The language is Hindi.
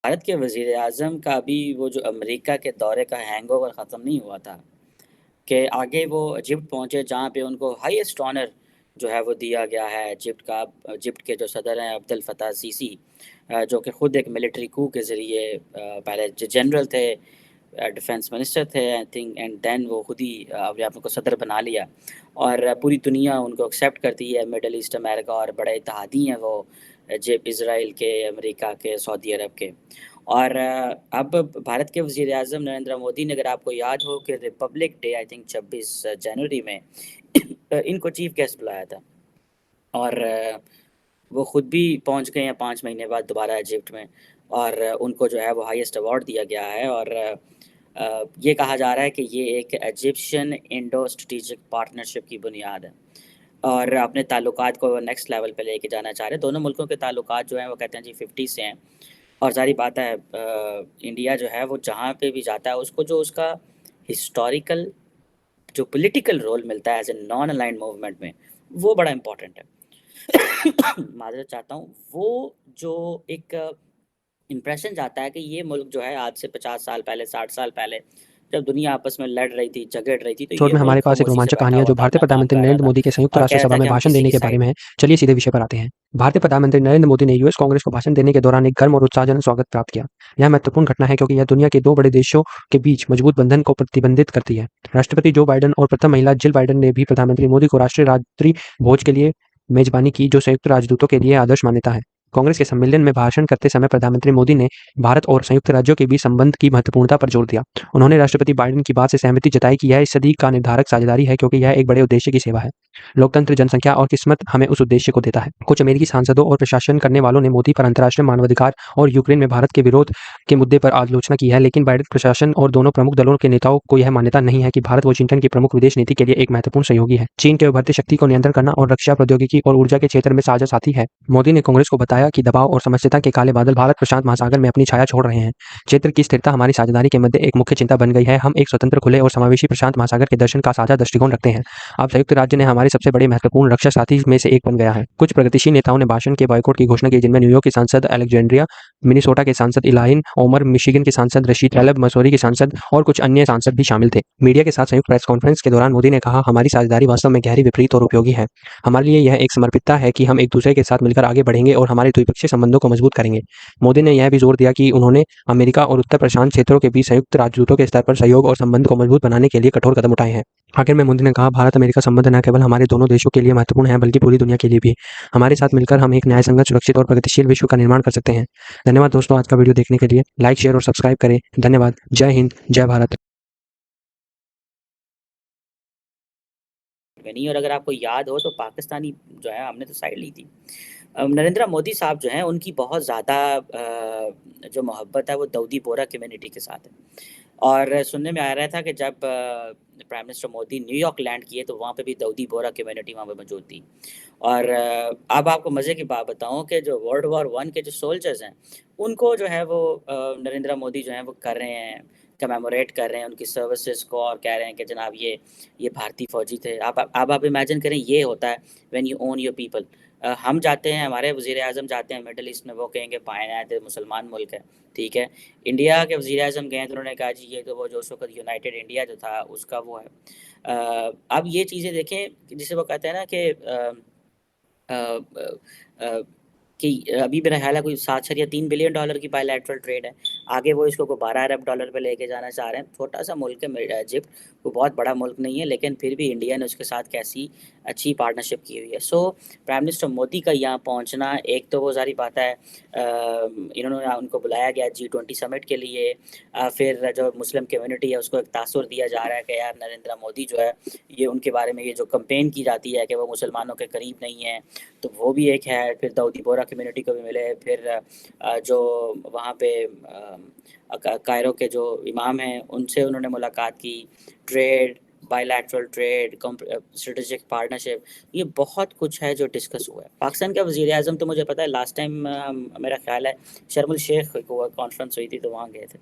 भारत के वज़ीर-ए-आज़म का अभी वो जो अमेरिका के दौरे का हैंगओवर ख़त्म नहीं हुआ था, कि आगे वो इजिप्ट पहुँचे जहाँ पे उनको हाईएस्ट ऑनर जो है वो दिया गया है। इजिप्ट के जो सदर हैं अब्दुल फ़त्ताह सीसी, जो कि ख़ुद एक मिलिट्री कू के ज़रिए पहले जनरल थे, डिफेंस मिनिस्टर थे आई थिंक, एंड देन वो खुद ही अपने आप को सदर बना लिया और पूरी दुनिया उनको एक्सेप्ट करती है। मिडल ईस्ट, अमेरिका और बड़े इत्तेहादी हैं वो, इज़राइल के, अमेरिका के, सऊदी अरब के। और अब भारत के वज़ीर-ए-आज़म नरेंद्र मोदी ने, अगर आपको याद हो कि रिपब्लिक डे आई थिंक 26 जनवरी में इनको चीफ गेस्ट बुलाया था और वो खुद भी पहुंच गए हैं 5 महीने बाद दोबारा इजिप्ट में, और उनको जो है वो हाईएस्ट अवार्ड दिया गया है। और ये कहा जा रहा है कि ये एक इजिप्शियन इंडो स्ट्रेटेजिक पार्टनरशिप की बुनियाद है और अपने ताल्लुकात को नेक्स्ट लेवल पे लेके जाना चाह रहे हैं। दोनों मुल्कों के ताल्लुकात जो हैं वो कहते हैं जी 50 से हैं, और ज़ाहिर बात है इंडिया जो है वो जहाँ पे भी जाता है उसको जो उसका हिस्टोरिकल जो पॉलिटिकल रोल मिलता है as a non aligned movement में, वो बड़ा इम्पोर्टेंट है। माज़रत चाहता हूँ, वो जो एक इम्प्रेशन जाता है कि ये मुल्क जो है आज से 50 साल पहले, 60 साल पहले जब दुनिया आपस में लड़ रही थी, झगड़ रही थी, तो एपिसोड ये में हमारे मुल्क पास एक खामोशी से रोमांचक बैठा कहानी है हुआ जो था, भारतीय अपना काम प्रधानमंत्री कर रहा नरेंद्र था मोदी के संयुक्त और राष्ट्र कह रहा सभा था में कि हम भाषण किसी देने की के बारे साइड में नहीं है। हैं। चलिए सीधे विषय पर आते हैं। भारतीय प्रधानमंत्री नरेंद्र मोदी ने यूएस कांग्रेस को भाषण देने के दौरान एक गर्म और उत्साहजनक स्वागत प्राप्त किया। यह महत्वपूर्ण घटना है क्योंकि यह दुनिया के 2 बड़े देशों के बीच मजबूत बंधन को प्रतिबंधित करती है। राष्ट्रपति जो बाइडेन और प्रथम महिला जिल बाइडेन ने भी प्रधानमंत्री मोदी को राष्ट्रीय रात्रि भोज के लिए मेजबानी की, जो संयुक्त राजदूतों के लिए आदर्श मान्यता है। कांग्रेस के सम्मेलन में भाषण करते समय प्रधानमंत्री मोदी ने भारत और संयुक्त राज्यों के बीच संबंध की महत्वपूर्णता पर जोर दिया। उन्होंने राष्ट्रपति बाइडेन की बात से सहमति जताई कि यह इस सदी का निर्धारक साझेदारी है क्योंकि यह एक बड़े उद्देश्य की सेवा है। लोकतंत्र, जनसंख्या और किस्मत हमें उस उद्देश्य को देता है। कुछ अमेरिकी सांसदों और प्रशासन करने वालों ने मोदी पर अंतर्राष्ट्रीय मानवाधिकार और यूक्रेन में भारत के विरोध के मुद्दे पर आलोचना की है, लेकिन बाइडेन प्रशासन और दोनों प्रमुख दलों के नेताओं को यह मान्यता नहीं है कि भारत वाशिंगटन की प्रमुख विदेश नीति के लिए एक महत्वपूर्ण सहयोगी है। चीन के उभरती शक्ति को नियंत्रण करना और रक्षा प्रौद्योगिकी और ऊर्जा के क्षेत्र में साझा साथी है। मोदी ने कांग्रेस को बताया कि दबाव और समस्या के काले बादल भारत प्रशांत महासागर में अपनी छाया छोड़ रहे हैं। क्षेत्र की स्थिरता हमारी साझेदारी के मध्य एक मुख्य चिंता बन गई है। हम एक स्वतंत्र, खुले और समावेशी प्रशांत महासागर के दर्शन का साझा दृष्टिकोण रखते हैं। अब संयुक्त राज्य ने हमारे सबसे बड़े महत्वपूर्ण रक्षा साथी में से एक बन गया है। कुछ प्रगतिशील नेताओं ने भाषण के बॉयकॉट की घोषणा की, जिनमें न्यूयॉर्क की सांसद अलेक्जेंड्रिया, मिनेसोटा के सांसद इलाइन ओमर, मिशिगन के सांसद रशीद तैयब, मसूरी के सांसद और कुछ अन्य सांसद भी शामिल थे। मीडिया के साथ संयुक्त प्रेस कॉन्फ्रेंस के दौरान मोदी ने कहा, हमारी साझेदारी वास्तव में गहरी, विपरीत और उपयोगी है। हमारे लिए यह एक समर्पितता है कि हम एक दूसरे के साथ मिलकर आगे बढ़ेंगे और हमारे द्विपक्षीय संबंधों को मजबूत करेंगे। मोदी ने यह भी जोर दिया कि उन्होंने अमेरिका और उत्तर प्रशांत क्षेत्रों के बीच संयुक्त राजदूतों के स्तर पर सहयोग और संबंध को मजबूत बनाने के लिए कठोर कदम उठाए हैं। आखिर में मोदी ने कहा, भारत अमेरिका संबंध न केवल हमारे दोनों देशों के लिए महत्वपूर्ण है बल्कि पूरी दुनिया के लिए भी। हमारे साथ मिलकर हम एक न्यायसंगत, सुरक्षित और प्रगतिशील विश्व का निर्माण कर सकते हैं। धन्यवाद दोस्तों, आज का वीडियो देखने के लिए। लाइक, शेयर और सब्सक्राइब करें। धन्यवाद। जय हिंद, जय भारत। नहीं, और अगर आपको याद हो तो पाकिस्तानी जो है हमने तो साइड ली थी। नरेंद्र मोदी साहब जो हैं उनकी बहुत ज़्यादा जो मोहब्बत है वो दाऊदी बोहरा कम्युनिटी के साथ है। और सुनने में आ रहा था कि जब prime minister Modi New York land किए तो वहाँ पे भी दाऊदी बोहरा कम्युनिटी वहाँ पे मौजूद थी। और अब आपको मज़े की बात बताऊँ कि जो वर्ल्ड वॉर 1 के जो सोल्जर्स हैं, उनको जो है वो नरेंद्र मोदी जो हैं वो कर रहे हैं, कमेमोरेट कर रहे हैं उनकी सर्विसेज़ को, और कह रहे हैं कि जनाब ये भारतीय फ़ौजी थे। अब आप इमेजिन करें, ये होता है when you own your people. हम जाते हैं, हमारे वज़ीर-ए-आज़म जाते हैं मिडल ईस्ट में, वो कहेंगे पायनात मुसलमान मुल्क है, ठीक है। इंडिया के वज़ीर-ए-आज़म गए तो उन्होंने कहा जी ये तो वो जो उस वक़्त यूनाइटेड इंडिया जो था उसका वो है। अब ये चीज़ें देखें, जिसे वो कहते हैं ना कि अ अ, कि अभी मेरा ख़्याल है कोई 7 या 3 बिलियन डॉलर की बायलैटरल ट्रेड है। आगे वो इसको को 12 अरब डॉलर पे लेके जाना चाह रहे हैं। छोटा-सा मुल्क है इजिप्ट, वो बहुत बड़ा मुल्क नहीं है, लेकिन फिर भी इंडिया ने उसके साथ कैसी अच्छी पार्टनरशिप की हुई है। सो प्राइम मिनिस्टर मोदी का यहाँ पहुँचना, एक तो वो ज़ाहिर बात है, इन्होंने उनको बुलाया गया G20 समिट के लिए। फिर जो मुस्लिम कम्युनिटी है उसको एक तासुर दिया जा रहा है कि यार नरेंद्र मोदी जो है, ये उनके बारे में ये जो कैंपेन की जाती है कि वो मुसलमानों के करीब नहीं है, तो वो भी एक है। फिर दाऊदी बोहरा कम्युनिटी को भी मिले। फिर जो वहाँ पे कायरो के जो इमाम हैं उनसे उन्होंने मुलाकात की। Trade, bilateral trade, strategic partnership, ये बहुत कुछ है जो डिस्कस हुआ है। पाकिस्तान का वज़ीर-ए-आज़म तो मुझे पता है लास्ट टाइम मेरा ख़्याल है शर्म एल शेख को कॉन्फ्रेंस हुई थी तो वहाँ गए थे।